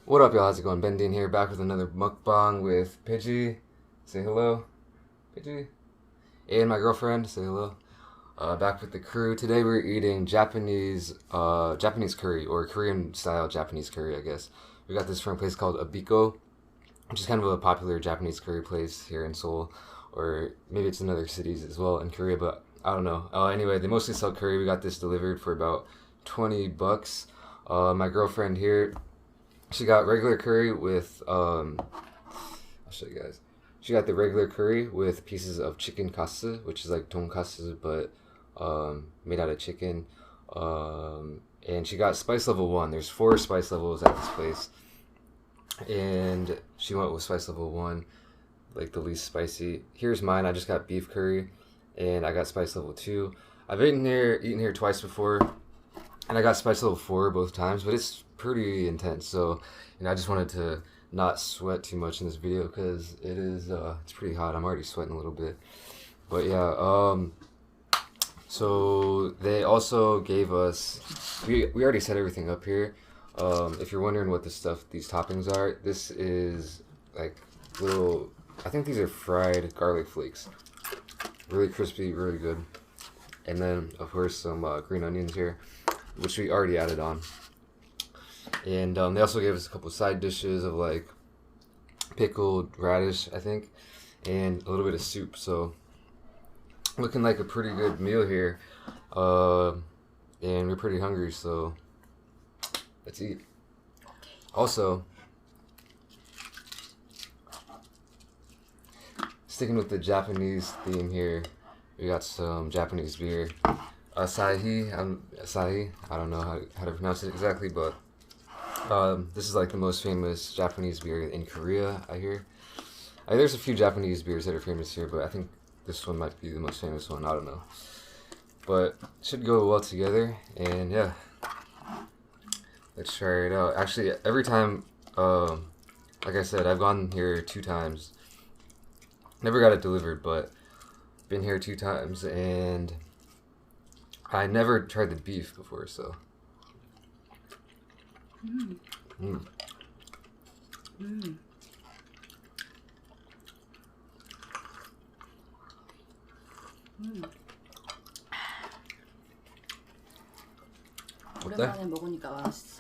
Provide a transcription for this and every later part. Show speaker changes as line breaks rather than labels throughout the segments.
What up, y'all? How's it going? BenDeen here, back with another mukbang with Pidgey. Say hello, Pidgey. And my girlfriend. Say hello. Back with the crew. Today we're eating Japanese curry, or Korean style Japanese curry, I guess. We got this from a place called Abiko, which is kind of a popular Japanese curry place here in Seoul, or maybe it's in other cities as well in Korea, but I don't know. Anyway, they mostly sell curry. We got this delivered for about $20. My girlfriend here, she got regular curry with I'll show you guys. She got the regular curry with pieces of chicken katsu, which is like tonkatsu but made out of chicken. And she got spice level 1. There's 4 spice levels at this place, and she went with spice level 1, like the least spicy. Here's mine. I just got beef curry, and I got spice level 2. I've eaten here twice before, and I got spice level 4 both times, but it's pretty intense. So, I just wanted to not sweat too much in this video because it's pretty hot. I'm already sweating a little bit. But yeah, so they also gave us, we already set everything up here. If you're wondering what these toppings are, this is like little, I think these are fried garlic flakes. Really crispy, really good. And then, of course, some green onions here, which we already added on. And they also gave us a couple side dishes of like pickled radish, I think, and a little bit of soup. So looking like a pretty good meal here. And we're pretty hungry, so let's eat. Also, sticking with the Japanese theme here, we got some Japanese beer. Asahi, I don't know how to pronounce it exactly, but this is like the most famous Japanese beer in Korea, I hear. There's a few Japanese beers that are famous here, but I think this one might be the most famous one. I don't know. But it should go well together, and yeah. Let's try it out. Actually, every time, like I said, I've gone here 2 times. Never got it delivered, but been here 2 times, and I never tried the beef before, so.
오랜만에 먹으니까 맛있어.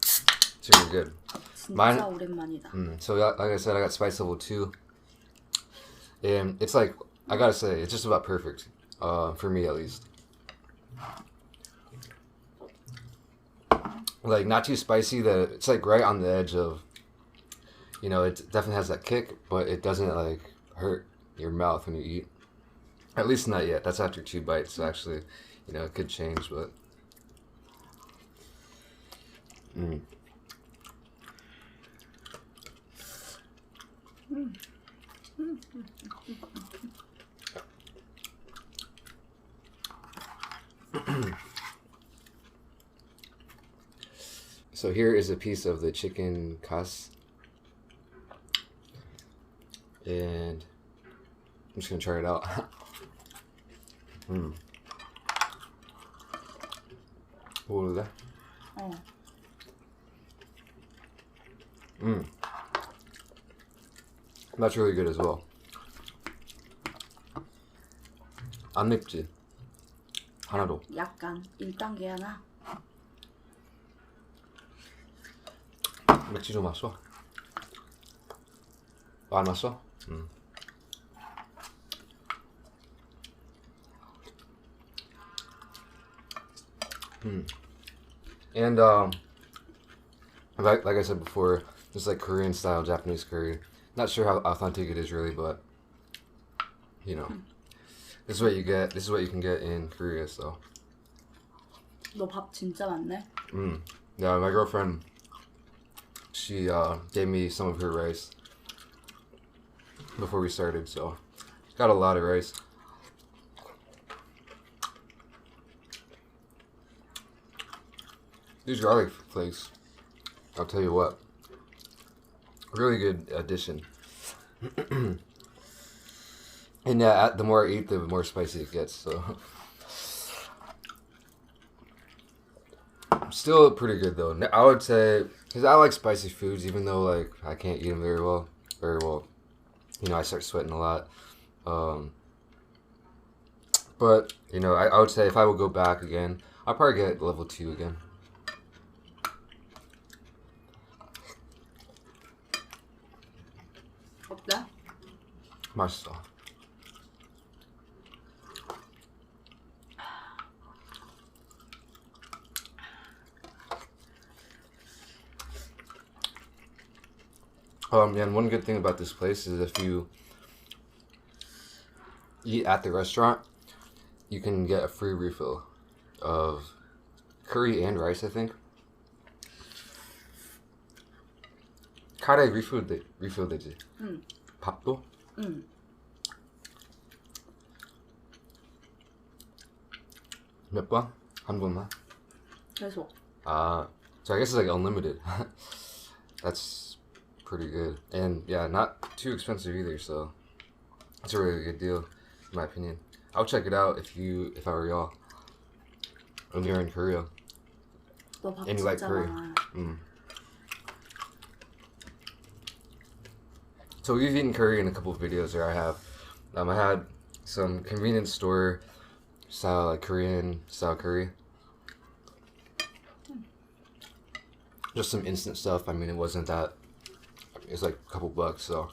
It's really good.
진짜 오랜만이다.
So like I said, I got spice level 2, and it's like, I gotta say, it's just about perfect, for me at least. Like, not too spicy, that it's like right on the edge of, it definitely has that kick, but it doesn't like hurt your mouth when you eat. At least not yet. That's after 2 bites, so actually, it could change, but So here is a piece of the chicken kas, and I'm just gonna try it out. What was that? That's really good as well. 안 맵지? 하나도.
약간 1단계 하나.
맥주 좀 마셔. 안 마셔? And like I said before, it's like Korean style Japanese curry. Not sure how authentic it is really, but this is what you get. This is what you can get in Korea. So.
너 밥 진짜 많네.
Yeah, my girlfriend, she gave me some of her rice before we started, so got a lot of rice. These garlic flakes, I'll tell you what, really good addition. And yeah, the more I eat, the more spicy it gets, so. Still pretty good though. I would say, because I like spicy foods, even though like I can't eat them very well. You know, I start sweating a lot. But you know, I would say if I would go back again, I'd probably get level 2 again.
어때?
맛있어. And one good thing about this place is if you eat at the restaurant, you can get a free refill of curry and rice, I think. 카레 리필되지?
응.
밥도?
응.
몇 번? 한 번만?
계속.
So I guess it's like unlimited. That's pretty good. And yeah, not too expensive either, so it's a really good deal, in my opinion. I'll check it out if I were y'all. When you're in Korea.
너 밥
And you like
진짜
curry.
많아.
So we've eaten curry in a couple of videos where I have. I had some convenience store style, like Korean style curry. Just some instant stuff. I mean, it wasn't that. It's like a couple bucks, so.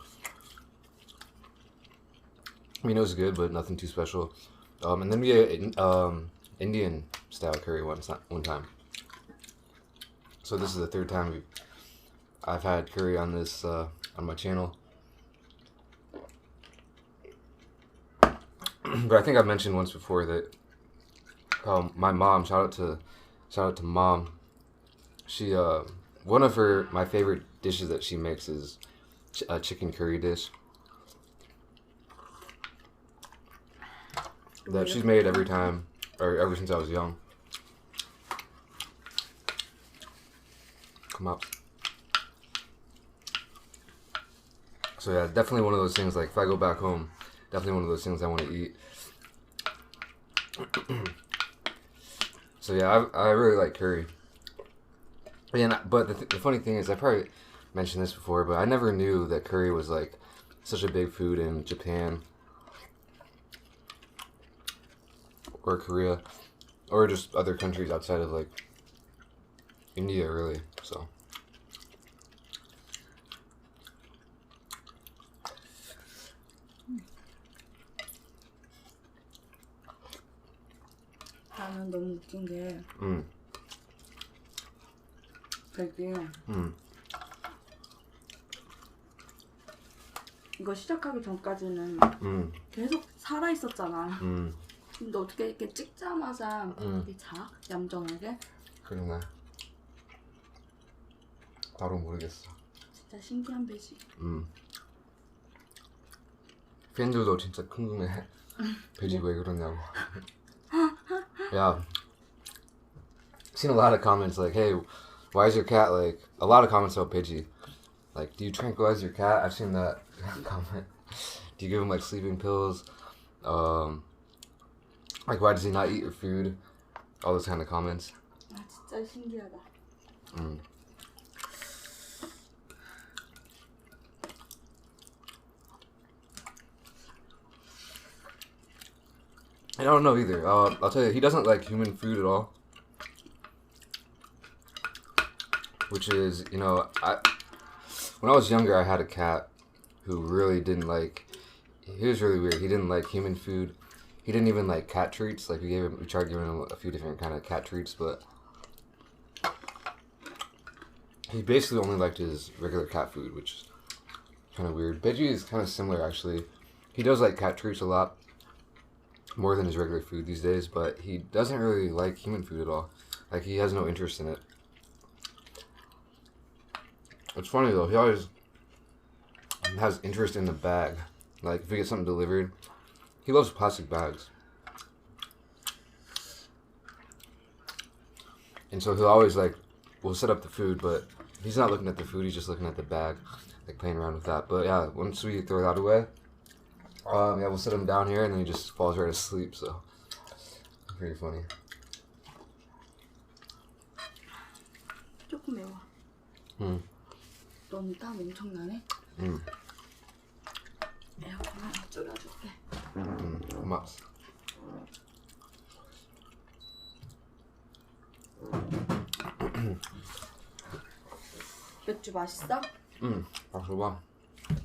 I mean, it was good, but nothing too special. And then we ate Indian style curry one time. So this is the third time I've had curry on this on my channel. But I think I mentioned once before that my mom, shout out to mom. She one of my favorite dishes that she makes is a chicken curry dish that she's made every time, or ever since I was young. Come up. So yeah, definitely one of those things, like if I go back home, definitely one of those things I want to eat. So yeah, I really like curry. But the funny thing is, I probably mentioned this before, but I never knew that curry was like such a big food in Japan or Korea or just other countries outside of like India, really. So.
나는 너무 웃긴 게 되게 이거 시작하기 전까지는 계속 살아 있었잖아. 근데 어떻게 이렇게 찍자마자 이렇게 자? 얌전하게?
그러네. 바로 모르겠어.
진짜 신기한 배지.
팬들도 진짜 궁금해. 배지 왜 그러냐고. Yeah. Seen a lot of comments like, hey, why is your cat like, a lot of comments about Pidgey. Like, do you tranquilize your cat? I've seen that comment. Do you give him like sleeping pills? Like, why does he not eat your food? All those kind of comments.
아 진짜 신기하다.
I don't know either. I'll tell you, he doesn't like human food at all. Which is, you know, when I was younger, I had a cat who really didn't like. He was really weird. He didn't like human food. He didn't even like cat treats. Like we tried giving him a few different kind of cat treats, but he basically only liked his regular cat food, which is kind of weird. Benji is kind of similar actually. He does like cat treats a lot, more than his regular food these days, but he doesn't really like human food at all. Like he has no interest in it. It's funny though, he always has interest in the bag. Like if we get something delivered, he loves plastic bags. And so he'll always like, we'll set up the food, but he's not looking at the food, he's just looking at the bag, like playing around with that. But yeah, once we throw that away, yeah, we'll sit him down here and then he just falls right asleep, so pretty funny.
조금 매워. 넌 땀 엄청 나네? 에어컨을 줄여줄게.
고맙소.
맥주 맛있어?
맛있어.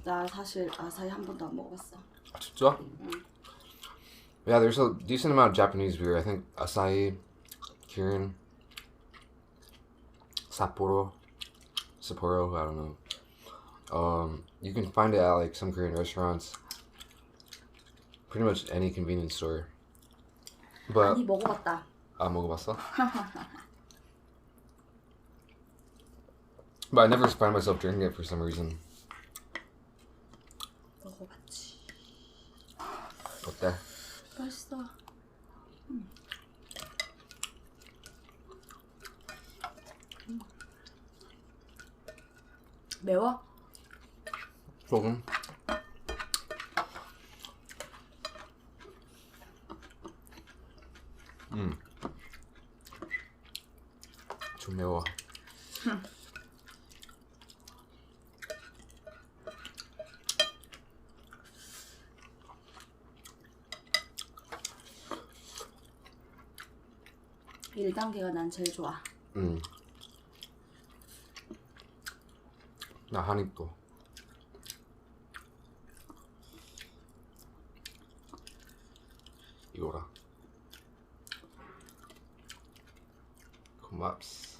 나 사실 아사히 한 번도 안 먹어봤어.
아, 진짜? Yeah, there's a decent amount of Japanese beer. I think Asahi, Kirin, Sapporo, I don't know. You can find it at like some Korean restaurants. Pretty much any convenience store. But
아니 먹어봤다.
아, 먹어봤어? But I never find myself drinking it for some reason.
먹어봤지.
어때?
맛있어. 매워?
조금. 좀 매워.
일 1단계가 난 제일 좋아.
나 한입도. 이거라. 고맙스.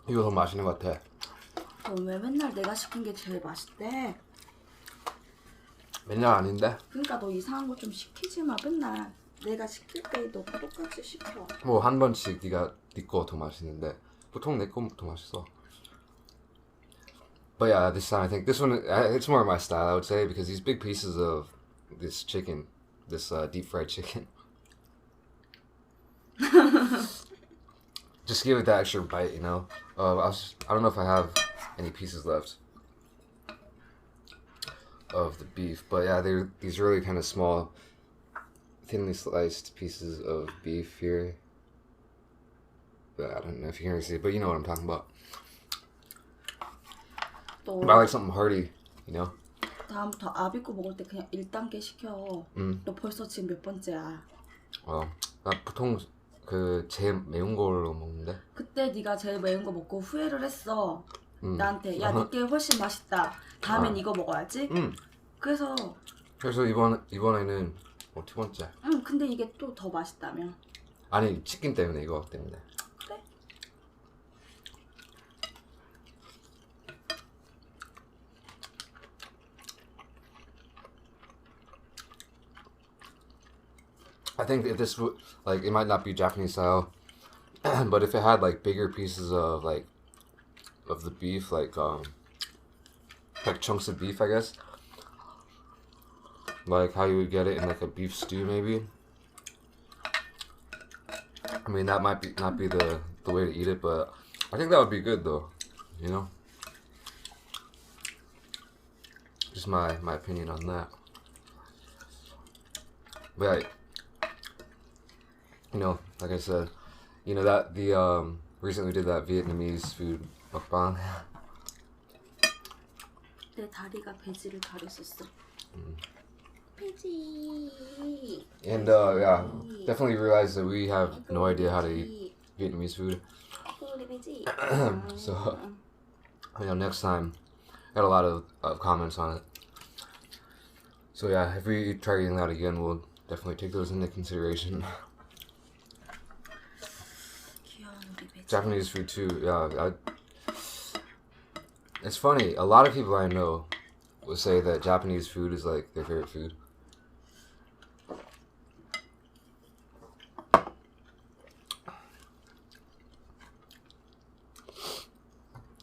이거 더 맛있는 것 같아.
넌 왜 맨날 내가 시킨 게 제일 맛있대?
맨날 아닌데?
그러니까 너 이상한 거 좀 시키지 마. 맨날 내가 시킬 때 너 똑같이 시켜.
뭐 한 번씩 네 거 더 맛있는데 보통 내 거 더 맛있어. But yeah, this time I think this one it's more my style, I would say, because these big pieces of this chicken, this deep fried chicken, just give it that extra bite, you know. I don't know if I have any pieces left of the beef, but yeah, they're these really kind of small, thinly sliced pieces of beef here. But I don't know if you can really see it, but you know what I'm talking about.
너
But I like something hearty, you know.
다음부터 아비꼬 먹을 때 그냥 1단계 시켜. 너 벌써 지금 몇 번째야?
나 보통 그 제일 매운 걸로 먹는데.
그때 네가 제일 매운 거 먹고 후회를 했어. 나한테 야 니게 훨씬 맛있다. 다음엔 이거 먹어야지. 그래서
이번에는 두 번째.
근데 이게 또 더 맛있다며.
아니 치킨 때문에 이거 때문에.
그래?
I think if this would like it might not be Japanese style, but if it had like bigger pieces of of the beef, like chunks of beef, I guess, like how you would get it in like a beef stew, maybe. I mean that might not be the way to eat it, but I think that would be good though, you know. Just my opinion on that. But you know, like I said, you know that recently did that Vietnamese food mukbang.
내 다리가 배지를 가렸었어. 배지.
And yeah, definitely realized that we have no idea how to eat Vietnamese food. So, you know, next time, got a lot of comments on it. So yeah, if we try eating that again, we'll definitely take those into consideration. Japanese food too, yeah. It's funny, a lot of people I know will say that Japanese food is like their favorite food.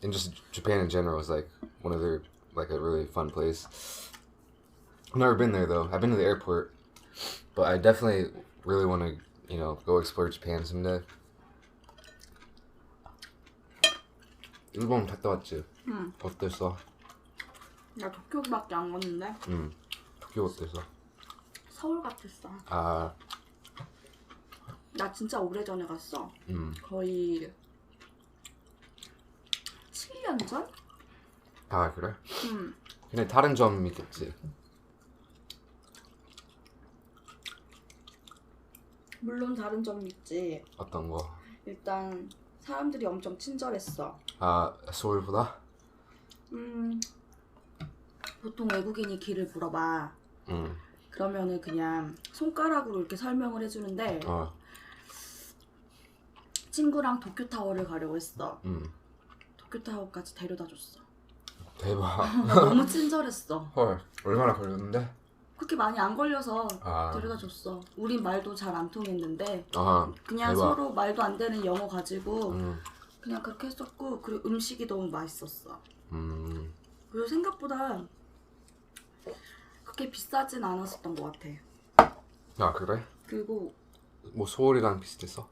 And just Japan in general is like one of their, like a really fun place. I've never been there though. I've been to the airport, but I definitely really want to, you know, go explore Japan someday. 일본 갔다 왔지?
응.
어땠어?
나 도쿄밖에 안 갔는데
도쿄 어땠어?
서울 같았어.
아,
나 진짜 오래전에 갔어. 거의 7년 전?
아 그래?
응.
근데 다른 점이 있겠지?
물론 다른 점이 있지.
어떤 거?
일단 사람들이 엄청 친절했어.
아, 서울보다?
보통 외국인이 길을 물어봐.
응.
그러면은 그냥 손가락으로 이렇게 설명을 해주는데 친구랑 도쿄타워를 가려고 했어. 도쿄타워까지 데려다 줬어.
대박.
너무 친절했어.
헐, 얼마나 걸렸는데?
그렇게 많이 안 걸려서
아.
데려다 줬어. 우린 말도 잘 안 통했는데
아,
그냥
대박.
서로 말도 안 되는 영어 가지고
음.
그냥 그렇게 했었고, 그리고 음식이 너무 맛있었어.
음.
그리고 생각보다 그렇게 비싸진 않았었던 것 같아.
아 그래?
그리고
뭐 서울이랑 비슷했어?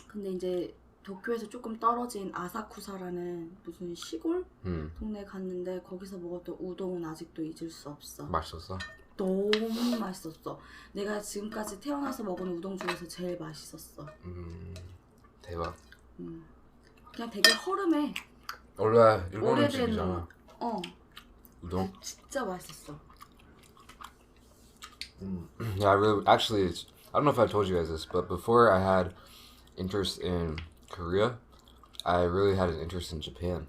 근데 이제 도쿄에서 조금 떨어진 아사쿠사라는 무슨 시골 동네 갔는데 거기서 먹었던 우동은 아직도 잊을 수 없어.
맛있었어?
너무 맛있었어. 내가 지금까지 태어나서 먹은 우동 중에서 제일 맛있었어.
대박.
그냥 되게 허름해.
원래 일본
오래된
음식이잖아. 우동?
진짜 맛있었어.
Yeah, I really actually I don't know if I told you guys this, but before I had interest in Korea, I really had an interest in Japan.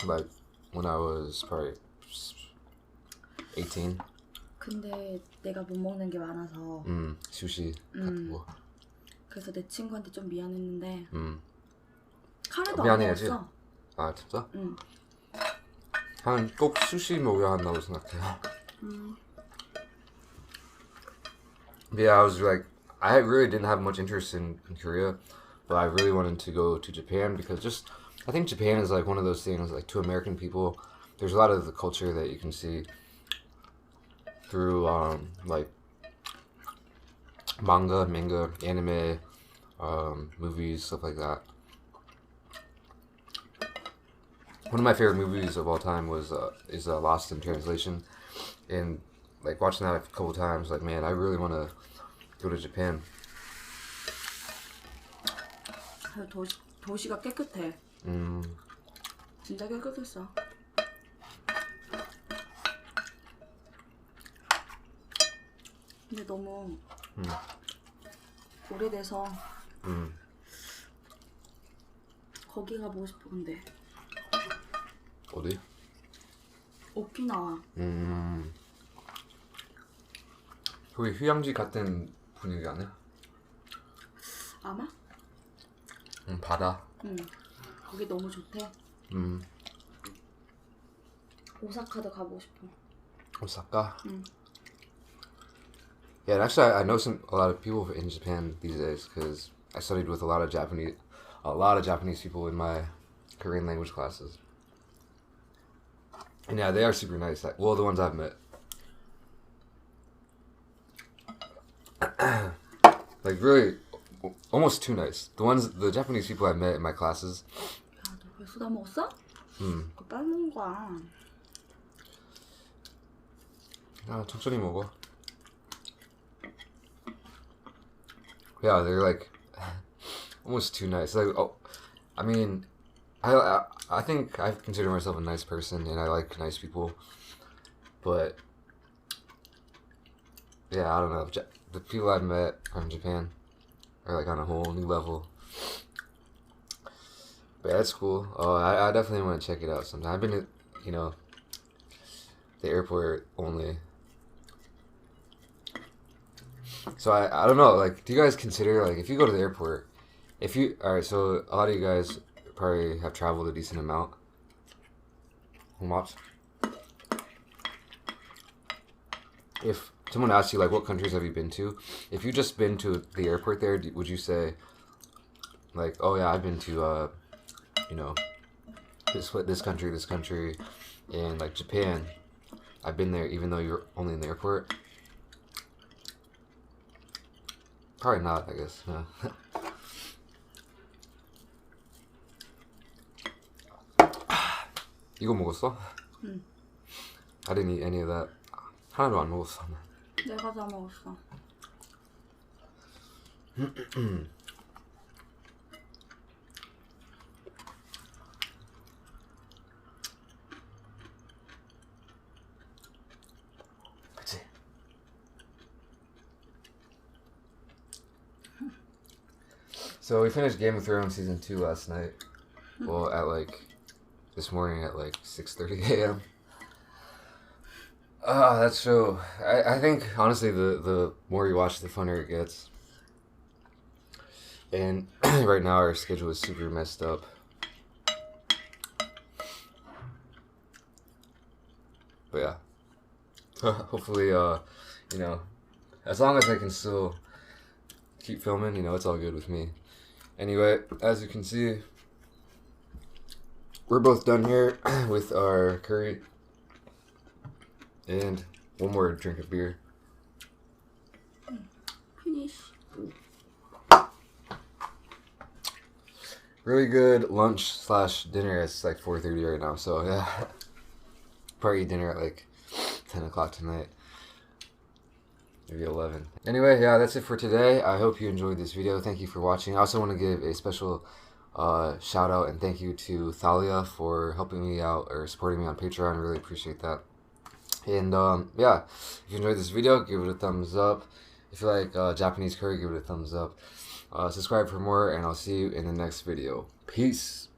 Like when I was probably 18.
근데 내가 못 먹는 게 많아서
sushi 같은 거.
그래서 내 친구한테 좀 미안했는데 카레도 안
미안해야지.
먹었어.
아 진짜?
응.
한 꼭 수시 먹어야 한다고 생각해요. Yeah, I was like, I really didn't have much interest in Korea, but I really wanted to go to Japan because just, I think Japan is like one of those things, like to American people, there's a lot of the culture that you can see through like manga, anime, movies, stuff like that. One of my favorite movies of all time was is Lost in Translation, and like watching that a couple times, like man, I really want to go to Japan.
도시가 깨끗해. 진짜 깨끗했어. 근데 너무 오래돼서 거기 가보고 싶어. 근데
어디?
오키나와.
거기 휴양지 같은 분위기 아니야?
아마?
바다.
거기 너무 좋대. 오사카도 가보고 싶어.
Osaka. Yeah, and actually, I know a lot of people in Japan these days because I studied with a lot of Japanese people in my Korean language classes. And yeah, they are super nice. Like, well, the ones I've met. Like really, almost too nice. The Japanese people I've met in my classes.
야, 너 벌써 다 먹었어? 그거 빨리 먹는 거야.
야, 천천히 먹어. Yeah, they're like almost too nice. Like, oh, I mean, I think I consider myself a nice person and I like nice people, but yeah, I don't know. The people I've met from Japan are like on a whole new level. But yeah, that's cool. Oh, I definitely want to check it out sometime. I've been to, the airport only. So I don't know, like, do you guys consider, like, if you go to the airport, alright, so a lot of you guys probably have traveled a decent amount. How much? If someone asks you, like, what countries have you been to, if you just been to the airport there, would you say, like, oh yeah, I've been to, this country, and, like, Japan, I've been there even though you're only in the airport? Probably not, I guess. Yeah. 이거 먹었어?
응.
I didn't eat any of that. 하나도 안 먹었어.
내가 다 먹었어.
그치? So we finished Game of Thrones season 2 last night. Well, at like this morning at like 6:30 a.m. That show. I think honestly the more you watch, the funnier it gets. And right now our schedule is super messed up. But yeah, hopefully, you know, as long as I can still keep filming, you know, it's all good with me. Anyway, as you can see, we're both done here with our curry and one more drink of beer.
Finish.
Really good lunch / dinner. It's like 4:30 right now, so yeah. Probably eat dinner at like 10 o'clock tonight. Maybe 11. Anyway, yeah, that's it for today. I hope you enjoyed this video. Thank you for watching. I also want to give a special shout out and thank you to Thalia for helping me out or supporting me on Patreon. I really appreciate that. And yeah, if you enjoyed this video, give it a thumbs up. If you like Japanese curry, give it a thumbs up. Subscribe for more, and I'll see you in the next video. Peace.